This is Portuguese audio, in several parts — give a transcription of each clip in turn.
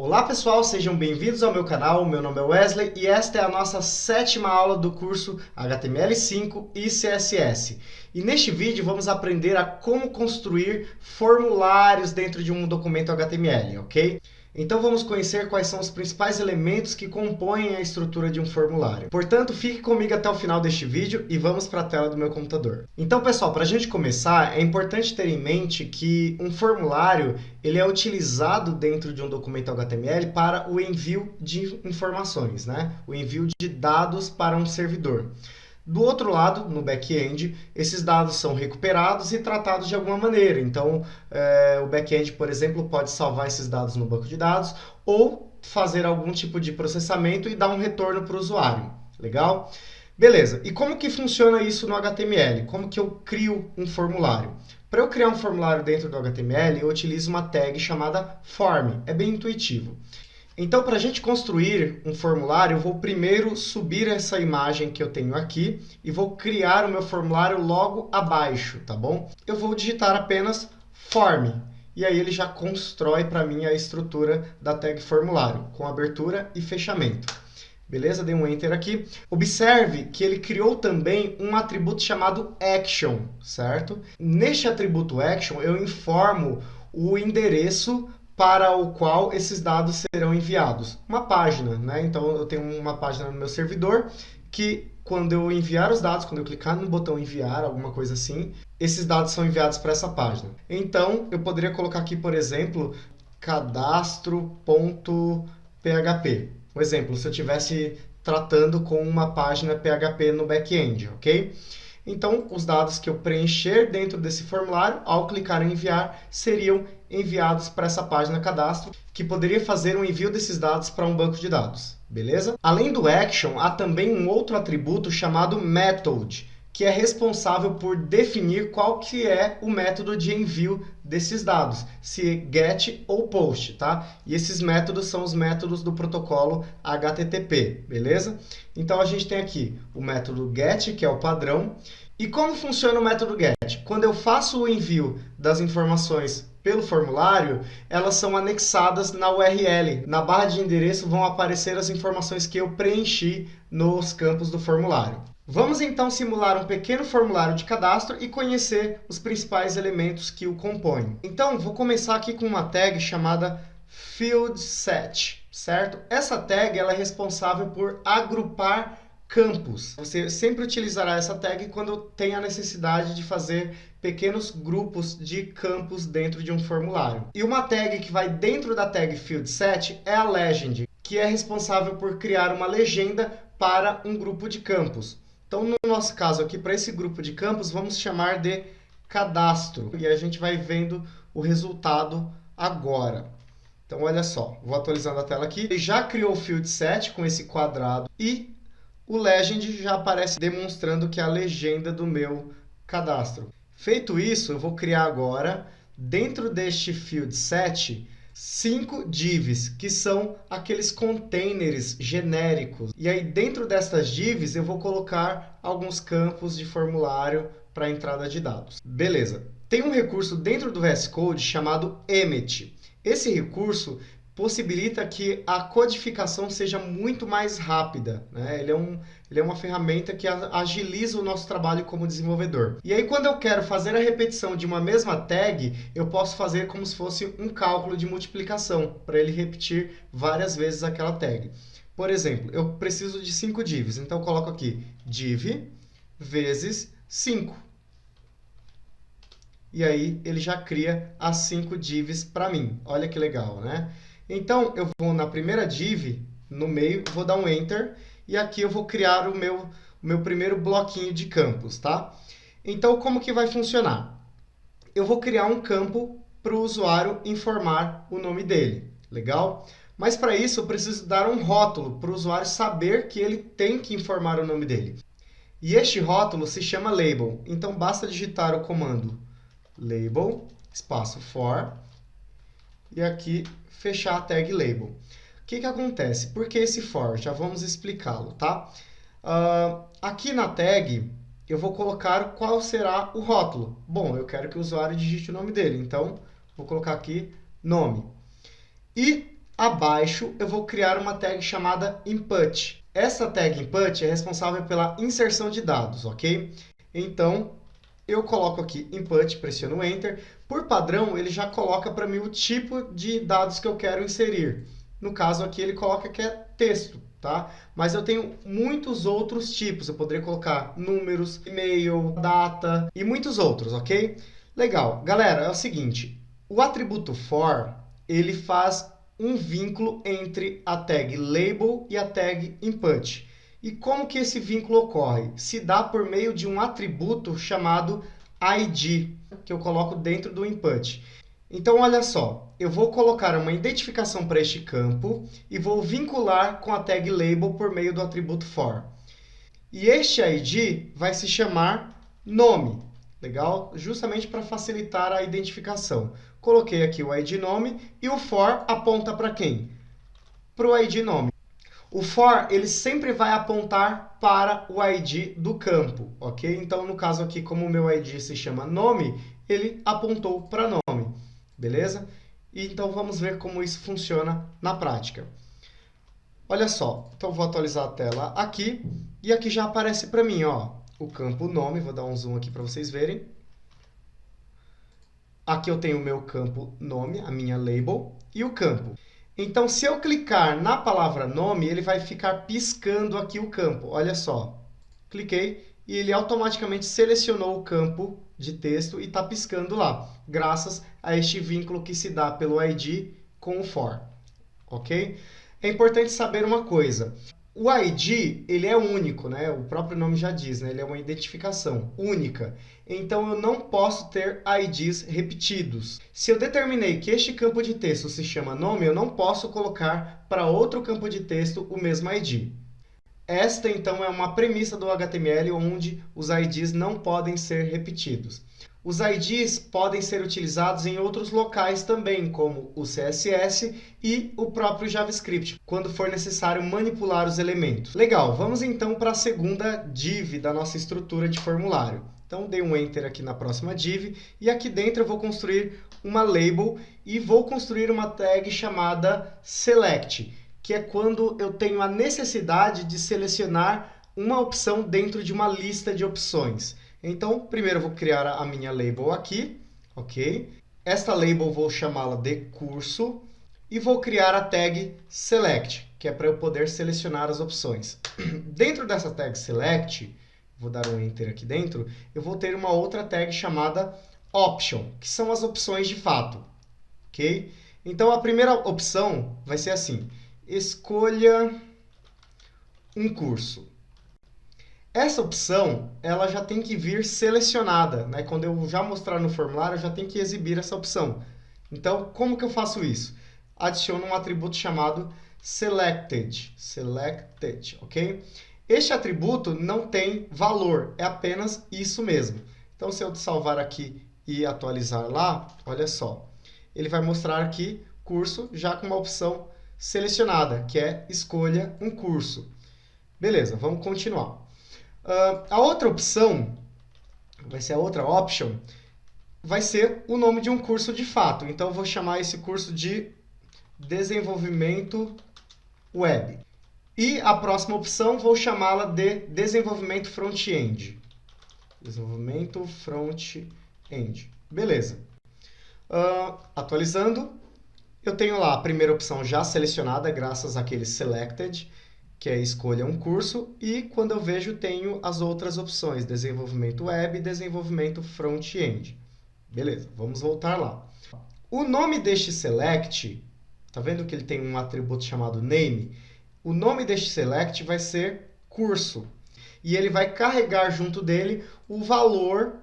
Olá pessoal, sejam bem-vindos ao meu canal, meu nome é Wesley e esta é a nossa 7ª aula do curso HTML5 e CSS. E neste vídeo vamos aprender a como construir formulários dentro de um documento HTML, ok? Então vamos conhecer quais são os principais elementos que compõem a estrutura de um formulário. Portanto, fique comigo até o final deste vídeo e vamos para a tela do meu computador. Então pessoal, para a gente começar, é importante ter em mente que um formulário ele é utilizado dentro de um documento HTML para o envio de informações, né? O envio de dados para um servidor. Do outro lado, no back-end, esses dados são recuperados e tratados de alguma maneira. Então, o back-end, por exemplo, pode salvar esses dados no banco de dados ou fazer algum tipo de processamento e dar um retorno para o usuário. Legal? Beleza. E como que funciona isso no HTML? Como que eu crio um formulário? Para eu criar um formulário dentro do HTML, eu utilizo uma tag chamada form. É bem intuitivo. Então, para a gente construir um formulário, eu vou primeiro subir essa imagem que eu tenho aqui e vou criar o meu formulário logo abaixo, tá bom? Eu vou digitar apenas form e aí ele já constrói para mim a estrutura da tag formulário, com abertura e fechamento. Beleza? Dei um Enter aqui. Observe que ele criou também um atributo chamado action, certo? Neste atributo action, eu informo o endereço para o qual esses dados serão enviados. Uma página, né? Então, eu tenho uma página no meu servidor que, quando eu enviar os dados, quando eu clicar no botão enviar, alguma coisa assim, esses dados são enviados para essa página. Então, eu poderia colocar aqui, por exemplo, cadastro.php. Um exemplo, se eu estivesse tratando com uma página PHP no back-end, ok? Então, os dados que eu preencher dentro desse formulário, ao clicar em enviar, seriam enviados para essa página cadastro, que poderia fazer um envio desses dados para um banco de dados, beleza? Além do action, há também um outro atributo chamado method, que é responsável por definir qual que é o método de envio desses dados, se é get ou post, tá? E esses métodos são os métodos do protocolo HTTP, beleza? Então a gente tem aqui o método get, que é o padrão. E como funciona o método get? Quando eu faço o envio das informações pelo formulário, elas são anexadas na URL. Na barra de endereço vão aparecer as informações que eu preenchi nos campos do formulário. Vamos então simular um pequeno formulário de cadastro e conhecer os principais elementos que o compõem. Então, vou começar aqui com uma tag chamada fieldSet, certo? Essa tag ela é responsável por agrupar campos. Você sempre utilizará essa tag quando tem a necessidade de fazer pequenos grupos de campos dentro de um formulário. E uma tag que vai dentro da tag fieldSet é a legend, que é responsável por criar uma legenda para um grupo de campos. Então, no nosso caso aqui, para esse grupo de campos, vamos chamar de cadastro. E a gente vai vendo o resultado agora. Então, olha só, vou atualizando a tela aqui. Ele já criou o fieldSet com esse quadrado e o legend já aparece demonstrando que é a legenda do meu cadastro. Feito isso, eu vou criar agora, dentro deste fieldSet, 5 divs, que são aqueles containers genéricos. E aí, dentro dessas divs, eu vou colocar alguns campos de formulário para entrada de dados. Beleza. Tem um recurso dentro do VS Code chamado emmet. Esse recurso possibilita que a codificação seja muito mais rápida, né? Ele é uma ferramenta que agiliza o nosso trabalho como desenvolvedor. E aí, quando eu quero fazer a repetição de uma mesma tag, eu posso fazer como se fosse um cálculo de multiplicação, para ele repetir várias vezes aquela tag. Por exemplo, eu preciso de 5 divs, então eu coloco aqui div vezes 5. E aí, ele já cria as 5 divs para mim. Olha que legal, né? Então, eu vou na primeira div, no meio, vou dar um Enter, e aqui eu vou criar o meu primeiro bloquinho de campos, tá? Então, como que vai funcionar? Eu vou criar um campo para o usuário informar o nome dele, legal? Mas para isso, eu preciso dar um rótulo para o usuário saber que ele tem que informar o nome dele. E este rótulo se chama label, então basta digitar o comando label, espaço for, e aqui fechar a tag label. O que acontece? Por que esse for? Já vamos explicá-lo, tá? Aqui na tag, eu vou colocar qual será o rótulo. Bom, eu quero que o usuário digite o nome dele, então vou colocar aqui nome. E Abaixo, eu vou criar uma tag chamada input. Essa tag input é responsável pela inserção de dados, ok? Então, eu coloco aqui input, pressiono Enter. Por padrão, ele já coloca para mim o tipo de dados que eu quero inserir. No caso aqui, ele coloca que é texto, tá? Mas eu tenho muitos outros tipos. Eu poderia colocar números, e-mail, data e muitos outros, ok? Legal. Galera, é o seguinte. O atributo for, ele faz um vínculo entre a tag label e a tag input. E como que esse vínculo ocorre? Se dá por meio de um atributo chamado ID, que eu coloco dentro do input. Então, olha só, eu vou colocar uma identificação para este campo e vou vincular com a tag label por meio do atributo for. E este ID vai se chamar nome, legal? Justamente para facilitar a identificação. Coloquei aqui o ID nome e o for aponta para quem? Para o ID nome. O for, ele sempre vai apontar para o ID do campo, ok? Então, no caso aqui, como o meu ID se chama nome, ele apontou para nome, beleza? E então, vamos ver como isso funciona na prática. Olha só, então vou atualizar a tela aqui, e aqui já aparece para mim, ó, o campo nome, vou dar um zoom aqui para vocês verem. Aqui eu tenho o meu campo nome, a minha label, e o campo. Então, se eu clicar na palavra nome, ele vai ficar piscando aqui o campo. Olha só. Cliquei e ele automaticamente selecionou o campo de texto e está piscando lá, graças a este vínculo que se dá pelo ID com o for. Ok? É importante saber uma coisa. O ID, ele é único, né? O próprio nome já diz, né? Ele é uma identificação única. Então, eu não posso ter IDs repetidos. Se eu determinei que este campo de texto se chama nome, eu não posso colocar para outro campo de texto o mesmo ID. Esta, então, é uma premissa do HTML onde os IDs não podem ser repetidos. Os IDs podem ser utilizados em outros locais também, como o CSS e o próprio JavaScript, quando for necessário manipular os elementos. Legal, vamos então para a segunda div da nossa estrutura de formulário. Então, dei um Enter aqui na próxima div, e aqui dentro eu vou construir uma label e vou construir uma tag chamada select, que é quando eu tenho a necessidade de selecionar uma opção dentro de uma lista de opções. Então, primeiro eu vou criar a minha label aqui, ok? Esta label vou chamá-la de curso e vou criar a tag select, que é para eu poder selecionar as opções. Dentro dessa tag select, vou dar um Enter aqui dentro, eu vou ter uma outra tag chamada option, que são as opções de fato, ok? Então, a primeira opção vai ser assim: escolha um curso. Essa opção, ela já tem que vir selecionada, né? Quando eu já mostrar no formulário, eu já tenho que exibir essa opção. Então, como que eu faço isso? Adiciono um atributo chamado selected, ok? Este atributo não tem valor, é apenas isso mesmo. Então, se eu salvar aqui e atualizar lá, olha só, ele vai mostrar aqui curso já com uma opção selecionada, que é escolha um curso. Beleza, vamos continuar. A outra opção, vai ser a outra option, vai ser o nome de um curso de fato. Então, eu vou chamar esse curso de desenvolvimento web. E a próxima opção, vou chamá-la de desenvolvimento front-end. Desenvolvimento front-end. Beleza. Atualizando, eu tenho lá a primeira opção já selecionada, graças àquele selected, que é escolha um curso, e quando eu vejo, tenho as outras opções, desenvolvimento web e desenvolvimento front-end. Beleza, vamos voltar lá. O nome deste select, tá vendo que ele tem um atributo chamado name? O nome deste select vai ser curso, e ele vai carregar junto dele o valor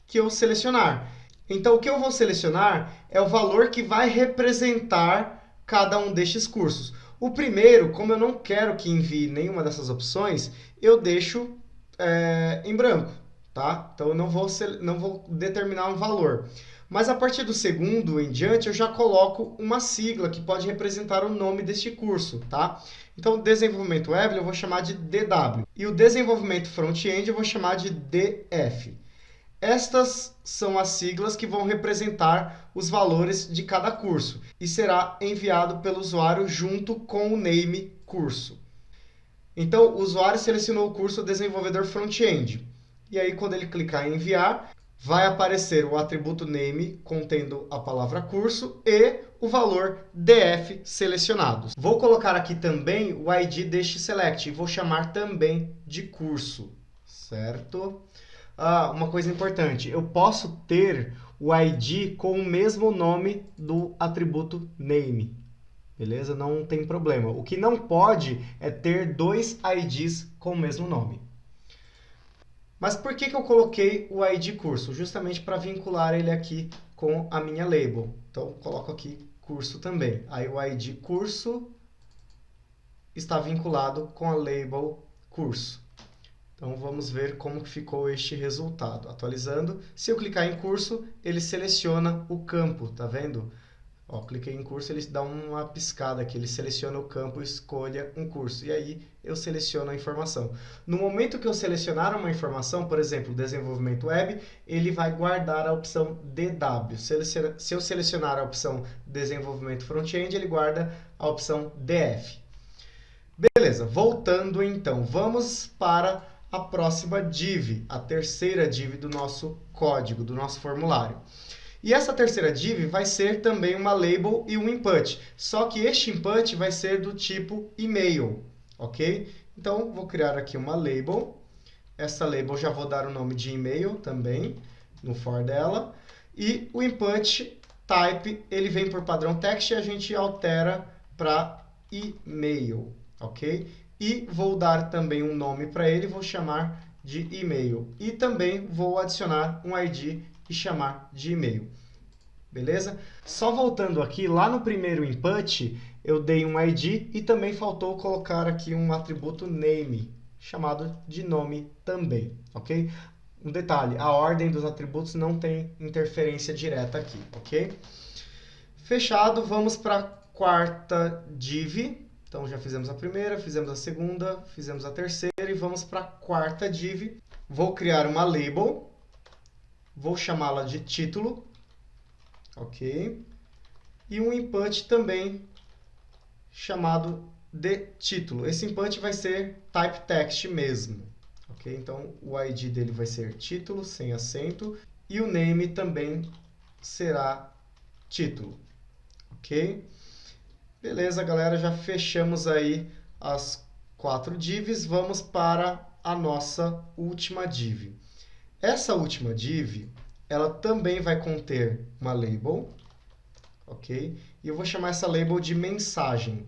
que eu selecionar. Então, o que eu vou selecionar é o valor que vai representar cada um destes cursos. O primeiro, como eu não quero que envie nenhuma dessas opções, eu deixo em branco, tá? Então, eu não vou determinar um valor. Mas a partir do segundo em diante, eu já coloco uma sigla que pode representar o nome deste curso, tá? Então, o desenvolvimento web eu vou chamar de DW. E o desenvolvimento front-end eu vou chamar de DF. Estas são as siglas que vão representar os valores de cada curso e será enviado pelo usuário junto com o name curso. Então, o usuário selecionou o curso Desenvolvedor Front-End. E aí, quando ele clicar em enviar, vai aparecer o atributo name contendo a palavra curso e o valor DF selecionados. Vou colocar aqui também o ID deste select e vou chamar também de curso, certo? Uma coisa importante, eu posso ter o ID com o mesmo nome do atributo name, beleza? Não tem problema. O que não pode é ter dois IDs com o mesmo nome. Mas por que eu coloquei o ID curso? Justamente para vincular ele aqui com a minha label. Então, coloco aqui curso também. Aí o ID curso está vinculado com a label curso. Então, vamos ver como ficou este resultado. Atualizando, se eu clicar em curso, ele seleciona o campo, tá vendo? Ó, cliquei em curso, ele dá uma piscada aqui, ele seleciona o campo, escolha um curso. E aí, eu seleciono a informação. No momento que eu selecionar uma informação, por exemplo, desenvolvimento web, ele vai guardar a opção DW. Se eu selecionar a opção desenvolvimento front-end, ele guarda a opção DF. Beleza, voltando então, vamos para a próxima div, a terceira div do nosso código, do nosso formulário. E essa terceira div vai ser também uma label e um input, só que este input vai ser do tipo email, ok? Então, vou criar aqui uma label, essa label já vou dar o nome de email também, no for dela, e o input type, ele vem por padrão text e a gente altera para email, ok? E vou dar também um nome para ele, vou chamar de e-mail. E também vou adicionar um ID e chamar de e-mail. Beleza? Só voltando aqui, lá no primeiro input, eu dei um ID e também faltou colocar aqui um atributo name, chamado de nome também, ok? Um detalhe, a ordem dos atributos não tem interferência direta aqui, ok? Fechado, vamos para a quarta div. Então, já fizemos a primeira, fizemos a segunda, fizemos a terceira e vamos para a quarta div. Vou criar uma label, vou chamá-la de título, ok? E um input também chamado de título. Esse input vai ser type text mesmo, ok? Então, o ID dele vai ser título, sem acento, e o name também será título, ok? Beleza, galera, já fechamos aí as 4 divs, vamos para a nossa última div. Essa última div, ela também vai conter uma label, ok? E eu vou chamar essa label de mensagem.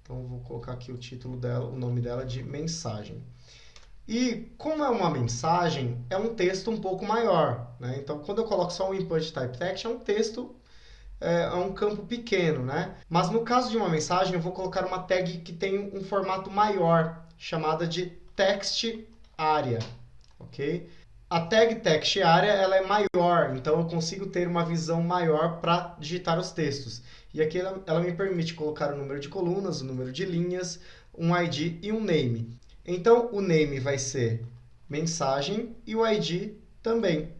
Então, eu vou colocar aqui o título dela, o nome dela de mensagem. E como é uma mensagem, é um texto um pouco maior, né? Então, quando eu coloco só um input type text, é um texto, é um campo pequeno, né? Mas no caso de uma mensagem, eu vou colocar uma tag que tem um formato maior, chamada de text area, ok? A tag text area ela é maior, então eu consigo ter uma visão maior para digitar os textos. E aqui ela me permite colocar o número de colunas, o número de linhas, um ID e um name. Então, o name vai ser mensagem e o ID também.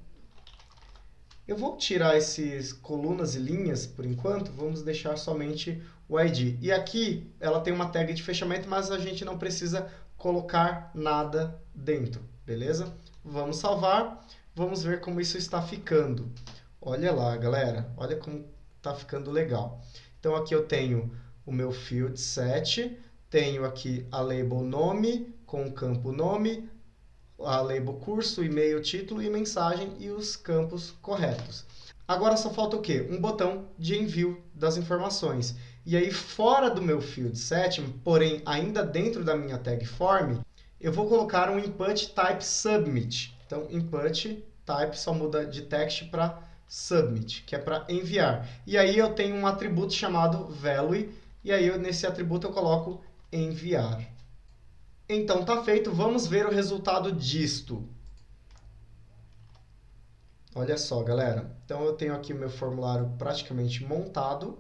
Eu vou tirar esses colunas e linhas por enquanto, vamos deixar somente o ID. E aqui ela tem uma tag de fechamento, mas a gente não precisa colocar nada dentro, beleza? Vamos salvar, vamos ver como isso está ficando. Olha lá, galera, olha como está ficando legal. Então aqui eu tenho o meu field set, tenho aqui a label nome com o campo nome, a label curso, e-mail, título e mensagem e os campos corretos. Agora só falta o quê? Um botão de envio das informações. E aí fora do meu field set, porém ainda dentro da minha tag form, eu vou colocar um input type submit. Então input type só muda de text para submit, que é para enviar. E aí eu tenho um atributo chamado value, e aí nesse atributo eu coloco enviar. Então, tá feito. Vamos ver o resultado disto. Olha só, galera. Então, eu tenho aqui o meu formulário praticamente montado.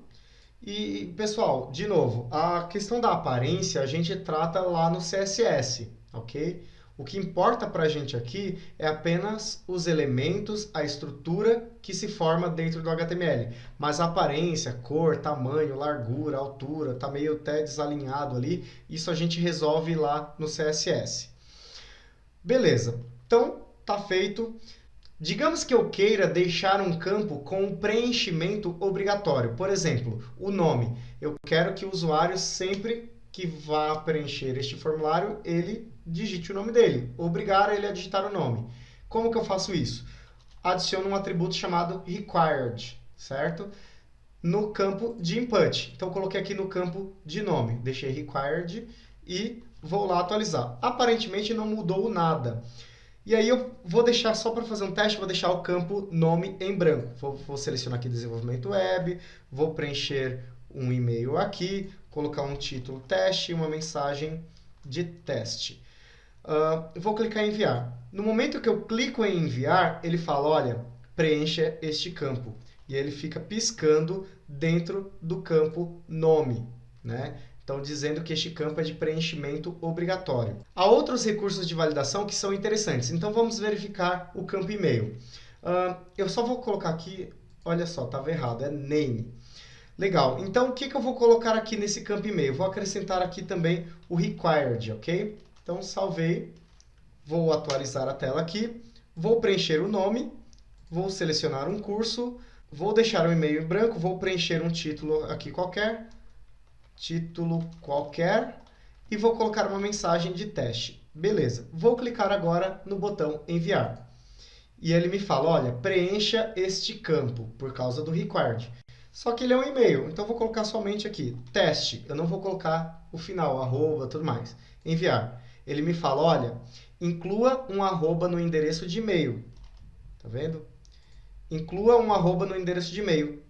E, pessoal, de novo, a questão da aparência a gente trata lá no CSS, ok? O que importa para a gente aqui é apenas os elementos, a estrutura que se forma dentro do HTML. Mas a aparência, cor, tamanho, largura, altura, está meio até desalinhado ali, isso a gente resolve lá no CSS. Beleza, então está feito. Digamos que eu queira deixar um campo com preenchimento obrigatório. Por exemplo, o nome. Eu quero que o usuário sempre que vá preencher este formulário, ele digite o nome dele, obrigar ele a digitar o nome. Como que eu faço isso? Adiciono um atributo chamado required, certo? No campo de input. Então, coloquei aqui no campo de nome, deixei required e vou lá atualizar. Aparentemente não mudou nada. E aí eu vou deixar, só para fazer um teste, vou deixar o campo nome em branco. Vou selecionar aqui desenvolvimento web, vou preencher um e-mail aqui, colocar um título teste e uma mensagem de teste. Vou clicar em enviar. No momento que eu clico em enviar, ele fala, olha, preencha este campo. E ele fica piscando dentro do campo nome, né? Então, dizendo que este campo é de preenchimento obrigatório. Há outros recursos de validação que são interessantes. Então, vamos verificar o campo e-mail. Eu só vou colocar aqui, olha só, estava errado, é name. Legal, então o que eu vou colocar aqui nesse campo e-mail? Vou acrescentar aqui também o required, ok? Então, salvei, vou atualizar a tela aqui, vou preencher o nome, vou selecionar um curso, vou deixar o e-mail em branco, vou preencher um título aqui qualquer, e vou colocar uma mensagem de teste. Beleza, vou clicar agora no botão enviar. E ele me fala, olha, preencha este campo, por causa do required. Só que ele é um e-mail, então eu vou colocar somente aqui, teste. Eu não vou colocar o final, arroba, tudo mais. Enviar. Ele me fala, olha, inclua um arroba no endereço de e-mail. Tá vendo? Inclua um arroba no endereço de e-mail.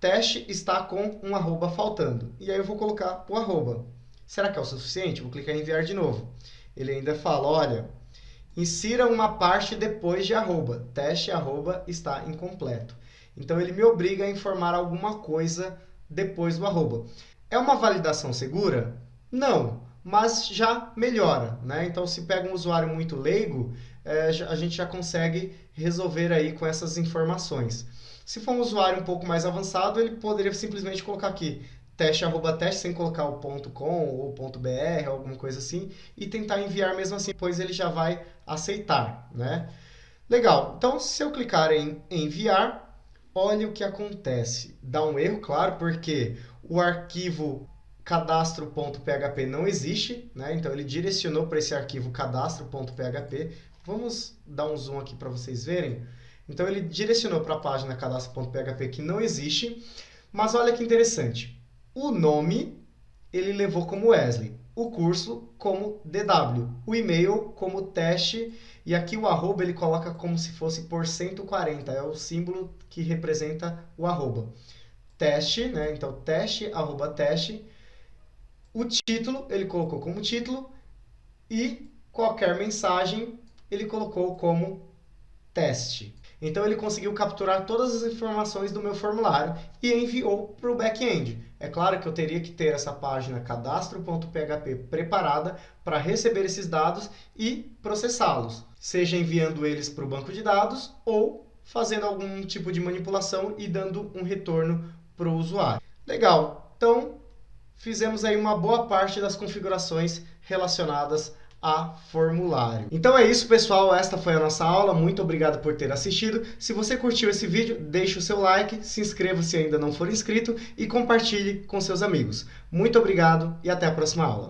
Teste está com um arroba faltando. E aí eu vou colocar o arroba. Será que é o suficiente? Vou clicar em enviar de novo. Ele ainda fala, olha, insira uma parte depois de arroba. Teste arroba está incompleto. Então, ele me obriga a informar alguma coisa depois do arroba. É uma validação segura? Não, mas já melhora, né? Então, se pega um usuário muito leigo, a gente já consegue resolver aí com essas informações. Se for um usuário um pouco mais avançado, ele poderia simplesmente colocar aqui teste arroba teste sem colocar o .com ou .br, alguma coisa assim, e tentar enviar mesmo assim, pois ele já vai aceitar, né? Legal, então se eu clicar em enviar, olha o que acontece. Dá um erro, claro, porque o arquivo cadastro.php não existe, né? Então ele direcionou para esse arquivo cadastro.php. Vamos dar um zoom aqui para vocês verem. Então ele direcionou para a página cadastro.php que não existe, mas olha que interessante. O nome ele levou como Wesley, o curso como DW, o e-mail como teste, e aqui o arroba ele coloca como se fosse por 140, é o símbolo que representa o arroba. Teste, né? Então teste, arroba teste. O título ele colocou como título e qualquer mensagem ele colocou como teste. Então ele conseguiu capturar todas as informações do meu formulário e enviou para o back-end. É claro que eu teria que ter essa página cadastro.php preparada para receber esses dados e processá-los, seja enviando eles para o banco de dados ou fazendo algum tipo de manipulação e dando um retorno para o usuário. Legal, então fizemos aí uma boa parte das configurações relacionadas a formulário. Então é isso, pessoal. Esta foi a nossa aula. Muito obrigado por ter assistido. Se você curtiu esse vídeo, deixe o seu like, se inscreva se ainda não for inscrito e compartilhe com seus amigos. Muito obrigado e até a próxima aula.